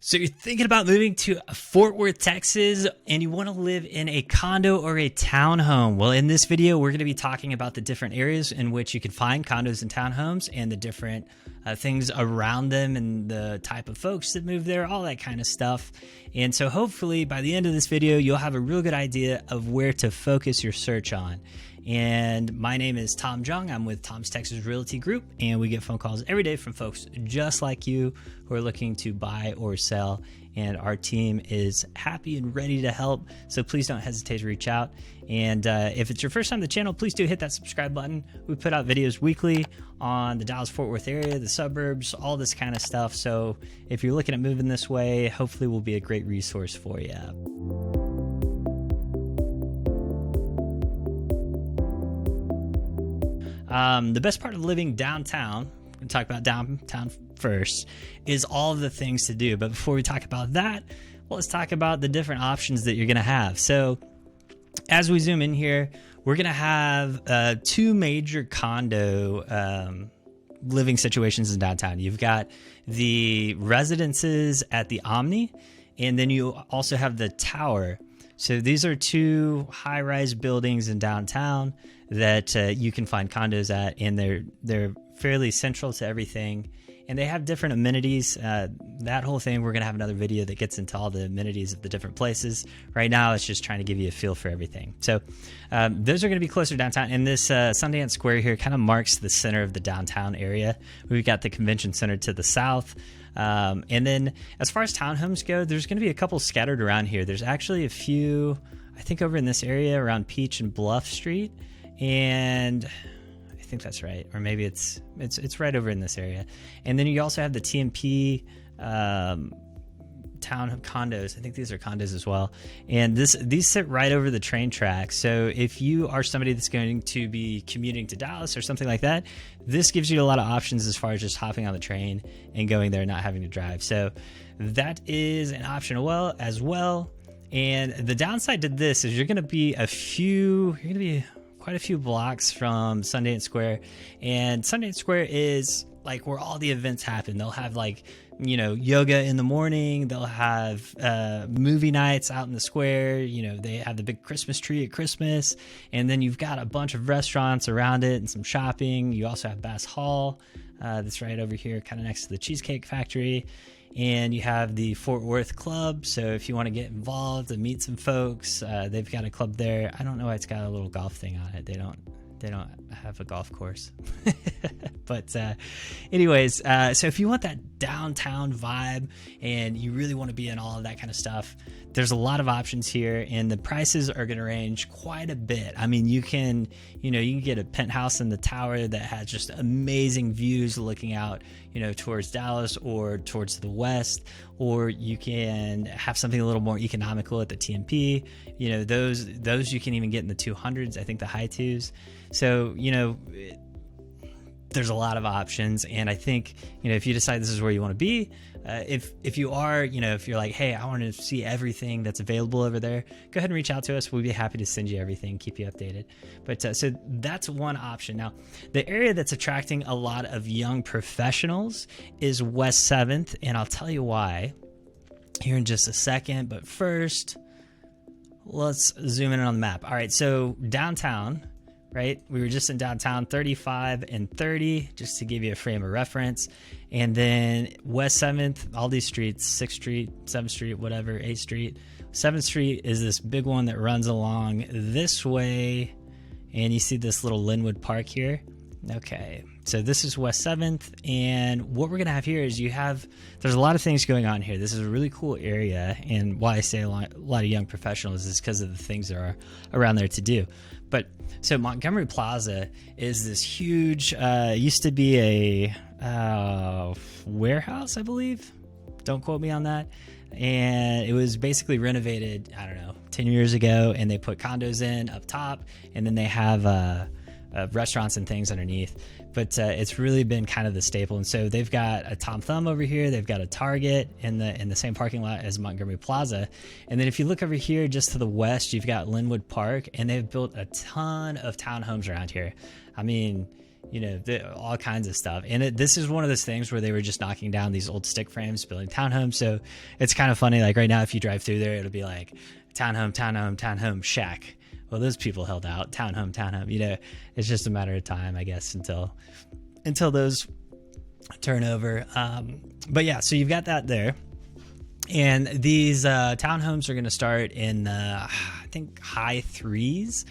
So you're thinking about moving to Fort Worth, Texas, and you want to live in a condo or a townhome. Well, in this video, we're going to be talking about the different areas in which you can find condos and townhomes and the different things around them and the type of folks that move there, all that kind of stuff. And so hopefully by the end of this video, you'll have a real good idea of where to focus your search on. And my name is Tom Jung. I'm with Tom's Texas Realty Group, and we get phone calls every day from folks just like you who are looking to buy or sell. And our team is happy and ready to help. So please don't hesitate to reach out. And if it's your first time on the channel, please do hit that subscribe button. We put out videos weekly on the Dallas-Fort Worth area, the suburbs, all this kind of stuff. So if you're looking at moving this way, hopefully we'll be a great resource for you. The best part of living downtown, we're going to talk about downtown first, is all of the things to do. But before we talk about that, well, let's talk about the different options that you're going to have. So as we zoom in here, we're going to have two major condo living situations in downtown. You've got the residences at the Omni, and then you also have the Tower. So these are two high-rise buildings in downtown that you can find condos at, and they're fairly central to everything, and they have different amenities. That whole thing, we're going to have another video that gets into all the amenities of the different places. Right now, it's just trying to give you a feel for everything. So those are going to be closer downtown, and this Sundance Square here kind of marks the center of the downtown area. We've got the convention center to the south. And then as far as townhomes go, there's going to be a couple scattered around here. There's actually a few, I think, over in this area around Peach and Bluff Street, and I think that's right, or maybe it's right over in this area. And then you also have the TMP town condos. I think these are condos as well, and these sit right over the train tracks. So if you are somebody that's going to be commuting to Dallas or something like that, this gives you a lot of options as far as just hopping on the train and going there, not having to drive. So that is an option as well. And the downside to this is you're going to be quite a few blocks from Sundance Square, and Sundance Square is like where all the events happen. They'll have yoga in the morning. They'll have movie nights out in the square. They have the big Christmas tree at Christmas, and then you've got a bunch of restaurants around it and some shopping. You also have Bass Hall that's right over here, kind of next to the Cheesecake Factory. And you have the Fort Worth Club. So if you want to get involved and meet some folks, they've got a club there. I don't know why it's got a little golf thing on it. They don't have a golf course. But anyways, so if you want that downtown vibe and you really want to be in all of that kind of stuff, there's a lot of options here, and the prices are going to range quite a bit. I mean, you can get a penthouse in the Tower that has just amazing views looking out, towards Dallas or towards the west, or you can have something a little more economical at the TMP. Those you can even get in the 200s, I think the high twos. So, there's a lot of options, and I think if you decide this is where you want to be, if you are, if you're like, hey, I want to see everything that's available over there, go ahead and reach out to us. We'll be happy to send you everything, keep you updated. But so that's one option. Now, the area that's attracting a lot of young professionals is West 7th, and I'll tell you why here in just a second. But first, let's zoom in on the map. All right, so downtown. Right, we were just in downtown, 35 and 30, just to give you a frame of reference. And then West 7th, all these streets, 6th Street, 7th Street, whatever, 8th Street. 7th Street is this big one that runs along this way, and you see this little Linwood Park here. Okay, so this is West 7th, and what we're going to have here is there's a lot of things going on here. This is a really cool area, and why I say a lot of young professionals is because of the things that are around there to do. But so Montgomery Plaza is this huge, used to be a warehouse, I believe. Don't quote me on that. And it was basically renovated, 10 years ago, and they put condos in up top, and then they have restaurants and things underneath. But it's really been kind of the staple. And so they've got a Tom Thumb over here. They've got a Target in the same parking lot as Montgomery Plaza. And then if you look over here just to the west, you've got Linwood Park, and they've built a ton of townhomes around here. I mean, all kinds of stuff. And this is one of those things where they were just knocking down these old stick frames, building townhomes. So it's kind of funny. Like right now, if you drive through there, it'll be like townhome, shack. Well, those people held out. Townhome. It's just a matter of time, I guess, until those turn over. But yeah, so you've got that there. And these townhomes are going to start in, I think, high threes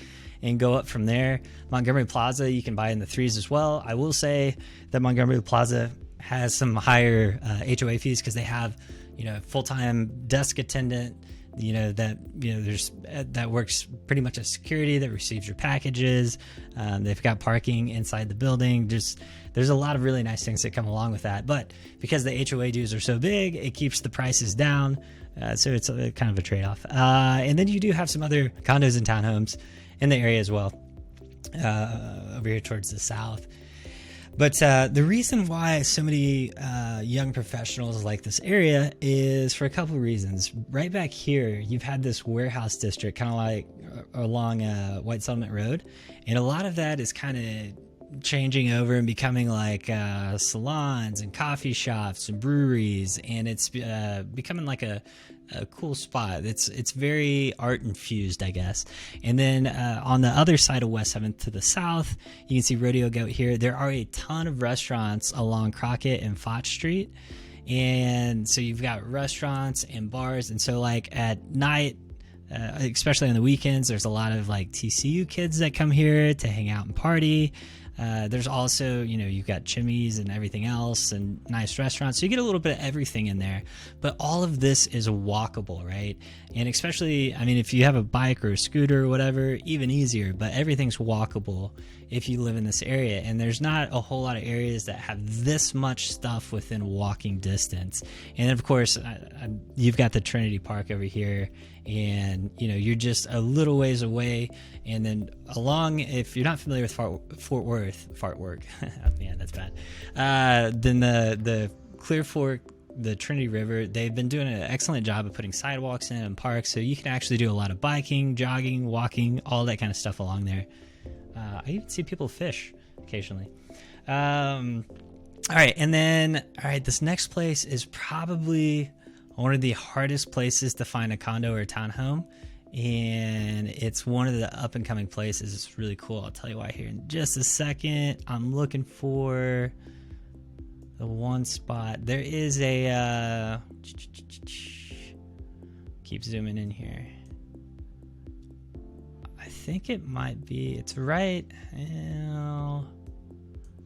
and go up from there. Montgomery Plaza, you can buy in the threes as well. I will say that Montgomery Plaza has some higher HOA fees because they have, full-time desk attendant, that works pretty much as security, that receives your packages. They've got parking inside the building. There's a lot of really nice things that come along with that. But because the HOA dues are so big, it keeps the prices down. So it's kind of a trade-off. And then you do have some other condos and townhomes in the area as well, over here towards the south. But the reason why so many young professionals like this area is for a couple of reasons. Right back here, you've had this warehouse district kind of like along White Settlement Road. And a lot of that is kind of changing over and becoming like salons and coffee shops and breweries. And it's becoming like a cool spot. It's very art infused, I guess. And then on the other side of West 7th to the south, you can see Rodeo Goat here. There are a ton of restaurants along Crockett and Foch Street. And so you've got restaurants and bars. And so like at night, especially on the weekends, there's a lot of like TCU kids that come here to hang out and party. There's also, you've got chimneys and everything else and nice restaurants. So you get a little bit of everything in there. But all of this is walkable, right? And especially, if you have a bike or a scooter or whatever, even easier. But everything's walkable if you live in this area. And there's not a whole lot of areas that have this much stuff within walking distance. And of course, you've got the Trinity Park over here. And you're just a little ways away, and then along, if you're not familiar with Fort Worth, man, that's bad. Then the Clear Fork, the Trinity River, they've been doing an excellent job of putting sidewalks in and parks, so you can actually do a lot of biking, jogging, walking, all that kind of stuff along there. I even see people fish occasionally. All right, this next place is probably one of the hardest places to find a condo or a townhome, and it's one of the up and coming places. It's really cool. I'll tell you why here in just a second. I'm looking for the one spot. There is a keep zooming in here. I think it might be, it's right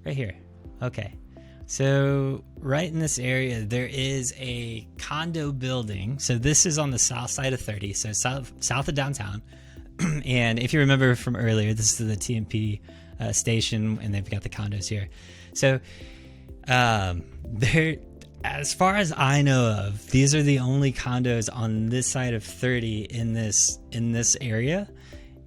here. Okay. So right in this area, there is a condo building. So this is on the south side of 30, so south of downtown. And if you remember from earlier, this is the TMP station, and they've got the condos here. So there, as far as I know of, these are the only condos on this side of 30 in this area.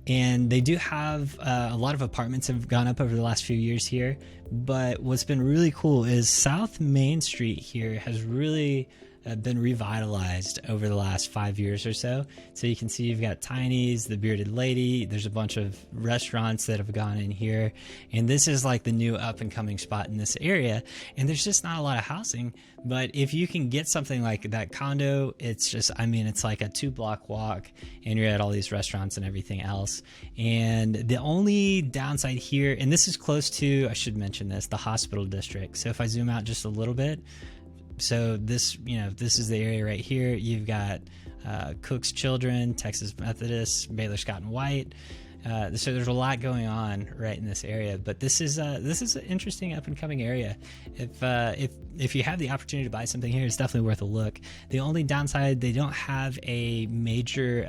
And they do have a lot of apartments have gone up over the last few years here. But what's been really cool is South Main Street here has really been revitalized over the last 5 years or so. So you can see you've got Tiny's, the Bearded Lady. There's a bunch of restaurants that have gone in here. And this is like the new up and coming spot in this area. And there's just not a lot of housing. But if you can get something like that condo, it's just, it's like a 2-block walk, and you're at all these restaurants and everything else. And the only downside here, and this is close to, I should mention this, the hospital district. So if I zoom out just a little bit, so this is the area right here. You've got Cook's Children, Texas Methodist, Baylor Scott and White. So there's a lot going on right in this area, but this is an interesting up and coming area. If you have the opportunity to buy something here, it's definitely worth a look. The only downside, they don't have a major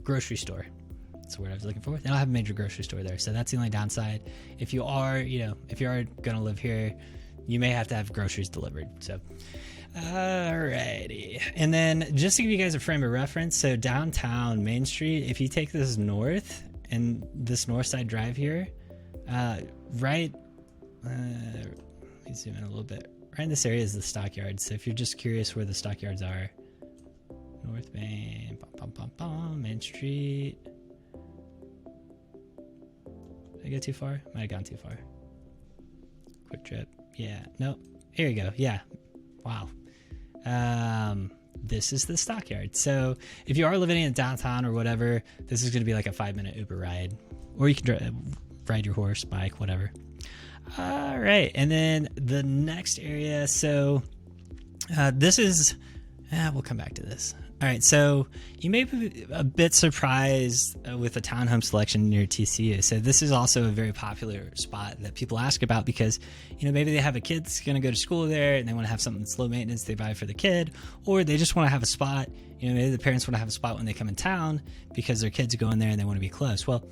grocery store. That's the word I was looking for. They don't have a major grocery store there, so that's the only downside. If you are going to live here, you may have to have groceries delivered. So, alrighty. And then just to give you guys a frame of reference, so downtown Main Street, if you take this north and this north side drive here, let me zoom in a little bit. Right in this area is the stockyards. So if you're just curious where the stockyards are, North Main, Main Street. Did I go too far? Might have gone too far. Quick trip. Yeah. Nope. Here you go. Yeah. Wow. This is the stockyard. So if you are living in downtown or whatever, this is going to be like a 5-minute Uber ride, or you can ride your horse, bike, whatever. All right. And then the next area. So this is, we'll come back to this. All right, so you may be a bit surprised with the townhome selection near TCU. So this is also a very popular spot that people ask about because, maybe they have a kid that's going to go to school there and they want to have something that's low maintenance they buy for the kid, or they just want to have a spot. Maybe the parents want to have a spot when they come in town because their kids are going there and they want to be close. Well,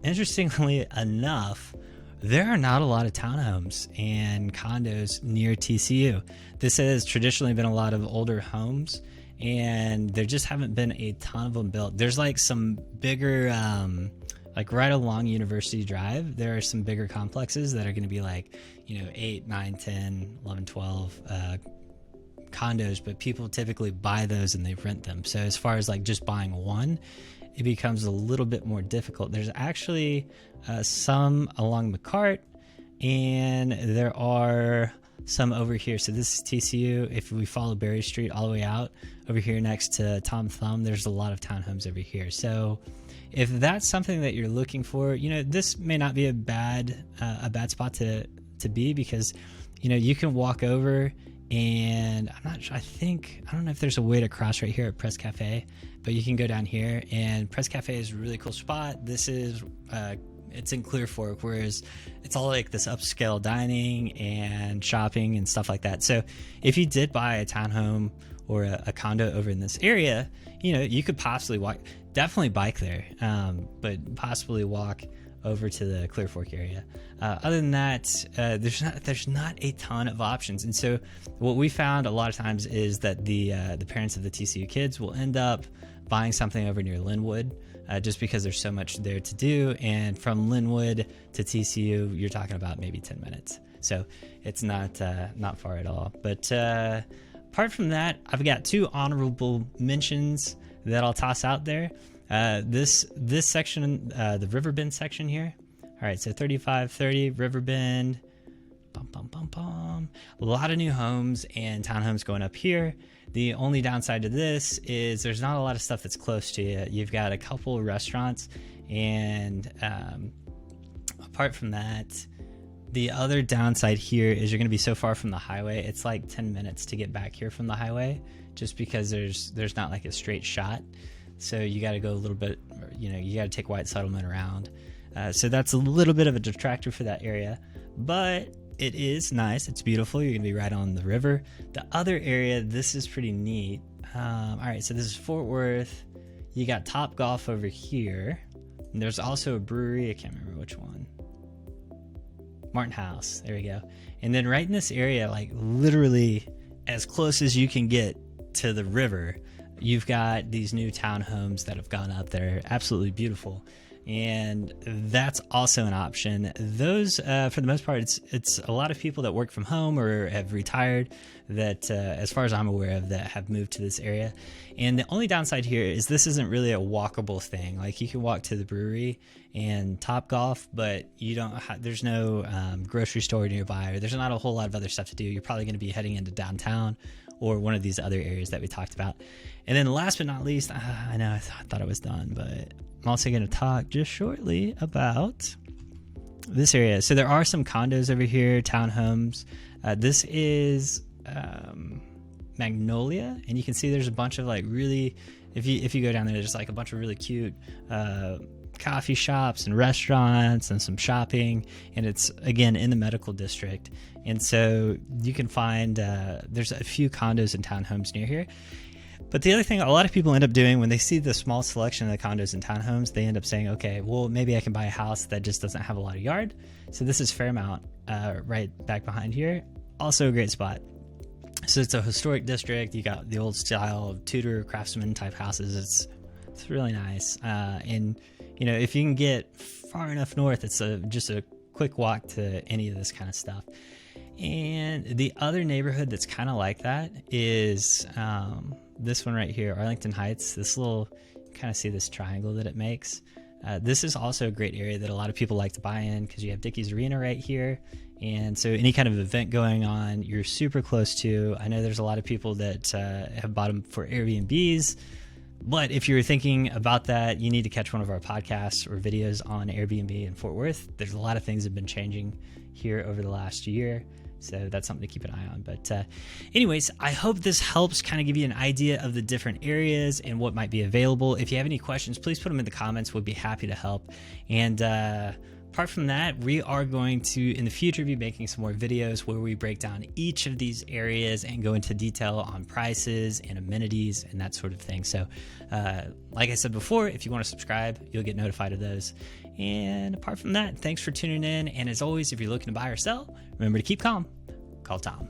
interestingly enough, there are not a lot of townhomes and condos near TCU. This has traditionally been a lot of older homes, and there just haven't been a ton of them built. There's like some bigger, like right along University Drive, there are some bigger complexes that are going to be like, 8, 9, 10, 11, 12 condos, but people typically buy those and they rent them. So as far as like just buying one, it becomes a little bit more difficult. There's actually some along McCart, and there are some over here. So this is TCU. If we follow Berry Street all the way out over here next to Tom Thumb, there's a lot of townhomes over here. So if that's something that you're looking for, this may not be a bad spot to be, because you can walk over, and I'm not sure, I don't know if there's a way to cross right here at Press Cafe, but you can go down here, and Press Cafe is a really cool spot. This is it's in Clear Fork, whereas it's all like this upscale dining and shopping and stuff like that. So if you did buy a townhome or a condo over in this area, you could possibly walk, definitely bike there, but possibly walk over to the Clear Fork area. Other than that, there's not a ton of options. And so what we found a lot of times is that the parents of the TCU kids will end up buying something over near Linwood, just because there's so much there to do. And from Linwood to TCU, you're talking about maybe 10 minutes. So it's not far at all. But apart from that, I've got 2 honorable mentions that I'll toss out there. This section, the Riverbend section here. All right, so 3530 Riverbend. A lot of new homes and townhomes going up here. The only downside to this is there's not a lot of stuff that's close to you. You've got a couple of restaurants, and apart from that, the other downside here is you're going to be so far from the highway. It's like 10 minutes to get back here from the highway, just because there's not like a straight shot. So you got to go a little bit, you got to take White Settlement around. So that's a little bit of a detractor for that area, but it is nice. It's beautiful. You're going to be right on the river. The other area, this is pretty neat. All right, so this is Fort Worth. You got Top Golf over here. And there's also a brewery. I can't remember which one. Martin House. There we go. And then right in this area, like literally as close as you can get to the river, you've got these new townhomes that have gone up that are absolutely beautiful. And that's also an option. Those, for the most part, it's a lot of people that work from home or have retired that, as far as I'm aware of, that have moved to this area. And the only downside here is this isn't really a walkable thing. Like you can walk to the brewery and Top Golf, but you don't. There's no grocery store nearby, or there's not a whole lot of other stuff to do. You're probably going to be heading into downtown or one of these other areas that we talked about. And then last but not least, I know I thought I was done, but I'm also going to talk just shortly about this area. So there are some condos over here, townhomes. This is Magnolia, and you can see there's a bunch of like really, if you go down there, there's like a bunch of really cute coffee shops and restaurants and some shopping, and it's again in the medical district. And so you can find there's a few condos and townhomes near here. But the other thing a lot of people end up doing when they see the small selection of the condos and townhomes, they end up saying, okay, well, maybe I can buy a house that just doesn't have a lot of yard. So this is Fairmount, right back behind here. Also a great spot. So it's a historic district. You got the old style of Tudor craftsman type houses. It's really nice. And if you can get far enough north, it's just a quick walk to any of this kind of stuff. And the other neighborhood that's kind of like that is this one right here, Arlington Heights. This little, you kind of see this triangle that it makes. This is also a great area that a lot of people like to buy in because you have Dickies Arena right here. And so any kind of event going on, you're super close to. I know there's a lot of people that have bought them for Airbnbs. But if you're thinking about that, you need to catch one of our podcasts or videos on Airbnb in Fort Worth. There's a lot of things that have been changing here over the last year. So that's something to keep an eye on. But anyways, I hope this helps kind of give you an idea of the different areas and what might be available. If you have any questions, please put them in the comments. We'll be happy to help. And apart from that, we are going to, in the future, be making some more videos where we break down each of these areas and go into detail on prices and amenities and that sort of thing. So like I said before, if you want to subscribe, you'll get notified of those. And apart from that, thanks for tuning in. And as always, if you're looking to buy or sell, remember to keep calm. Call Tom.